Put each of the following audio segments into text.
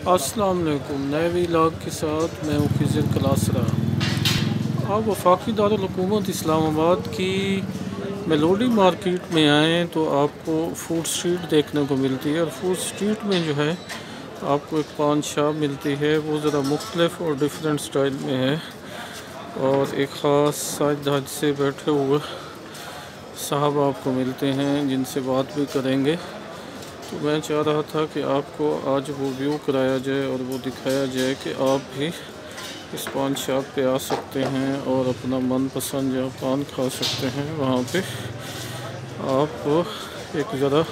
अस्सलाम वालेकुम। नए व्लॉग के साथ मैं हूँ खिज़र क्लासरा। आप वफाकी दारुल हुकूमत इस्लामाबाद की मेलोडी मार्केट में आएँ तो आपको फूड स्ट्रीट देखने को मिलती है। और फूड स्ट्रीट में जो है आपको एक पान शॉप मिलती है, वो ज़रा मुख्तलिफ और डिफरेंट स्टाइल में है। और एक ख़ास साइड से बैठे हुए साहब आपको मिलते हैं जिनसे बात भी करेंगे। तो मैं चाह रहा था कि आपको आज वो व्यू कराया जाए और वो दिखाया जाए कि आप भी इस पान शॉप पे आ सकते हैं और अपना मनपसंद जहाँ पान खा सकते हैं, वहाँ पे आप एक ज़रा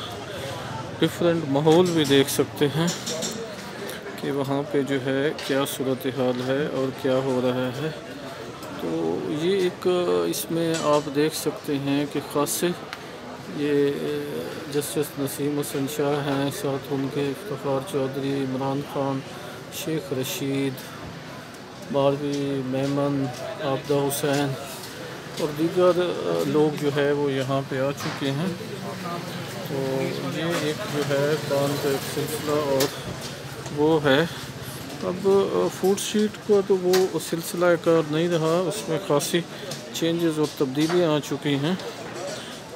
डिफरेंट माहौल भी देख सकते हैं कि वहाँ पे जो है क्या सूरत हाल है और क्या हो रहा है। तो ये एक इसमें आप देख सकते हैं कि ख़ासे ये जस्टिस नसीम हसन शाह हैं, साथ उनके इफ्तिखार चौधरी, इमरान खान, शेख रशीद, बारवी मेमन, आबदा हुसैन और दीगर लोग जो है वो यहाँ पे आ चुके हैं। तो ये एक जो है पान का एक सिलसिला और वो है। अब फूड स्ट्रीट का तो वो सिलसिला कार नहीं रहा, उसमें खासी चेंजेस और तब्दीलियाँ आ चुकी हैं।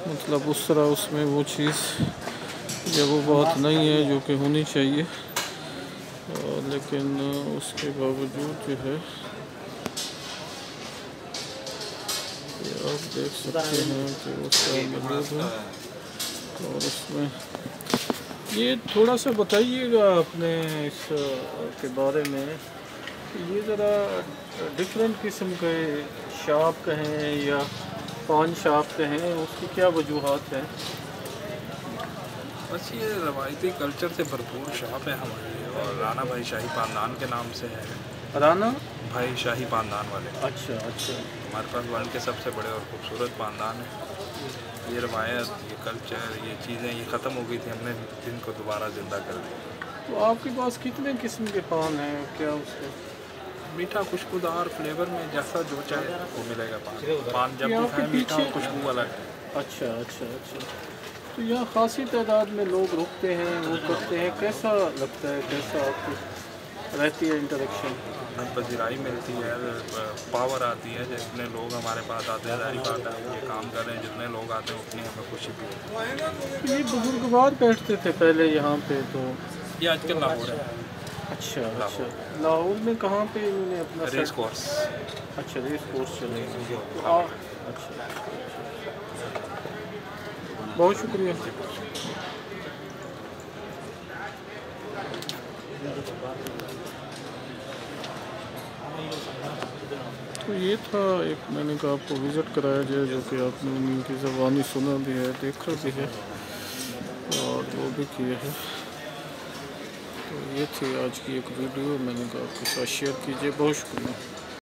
मतलब उस तरह उसमें वो चीज़ या वो बात नहीं है जो कि होनी चाहिए। लेकिन उसके बावजूद जो है ये आप देख सकते हैं कि वो सब मौजूद है। और उसमें ये थोड़ा सा बताइएगा अपने इस के बारे में, ये ज़रा डिफरेंट किस्म के शॉप कहें या पान शॉप कहें, उसकी क्या वजूहात हैं? बस ये रवायती कल्चर से भरपूर शॉप है हमारी, और राना भाई शाही पानदान के नाम से है। राना भाई शाही पानदान वाले। अच्छा अच्छा। हमारे पास वर्ल्ड के सबसे बड़े और खूबसूरत पानदान है। ये रवायत, ये कल्चर, ये चीज़ें ये ख़त्म हो गई थी, हमने जिनको दोबारा ज़िंदा कर दिया। तो आपके पास कितने किस्म के पान हैं? क्या उसके मीठा खुशबूदार फ्लेवर में जैसा जो चाहे वो मिलेगा। पान जब भी खाएं मीठा और खुशबू वाला है। अच्छा अच्छा अच्छा। तो यहाँ खासी तादाद में लोग रुकते हैं, वो करते हैं, कैसा लगता है, कैसा आपको रहती है इंटरेक्शन? पजीराई मिलती है, पावर आती है। जितने लोग हमारे पास आते हैं, जारी बात है ये काम कर रहे हैं, जितने लोग आते हैं उतनी हमें खुशी भी होती है। तो ये बुजुर्गवार बैठते थे पहले यहाँ पे, तो ये आजकल लाहौर है। अच्छा अच्छा। लाहौर में कहाँ पे इन्होंने अपना रेस कोर्स? अच्छा, रेस कोर्स चले। अच्छा, बहुत शुक्रिया। तो ये था एक, मैंने कहा आपको विज़िट कराया जाए, जो कि आपने उनकी ज़बानी सुना भी है, देखा भी है और वो भी किया है। तो ये थी आज की एक वीडियो, मैंने कहा आपके साथ शेयर कीजिए। बहुत शुक्रिया।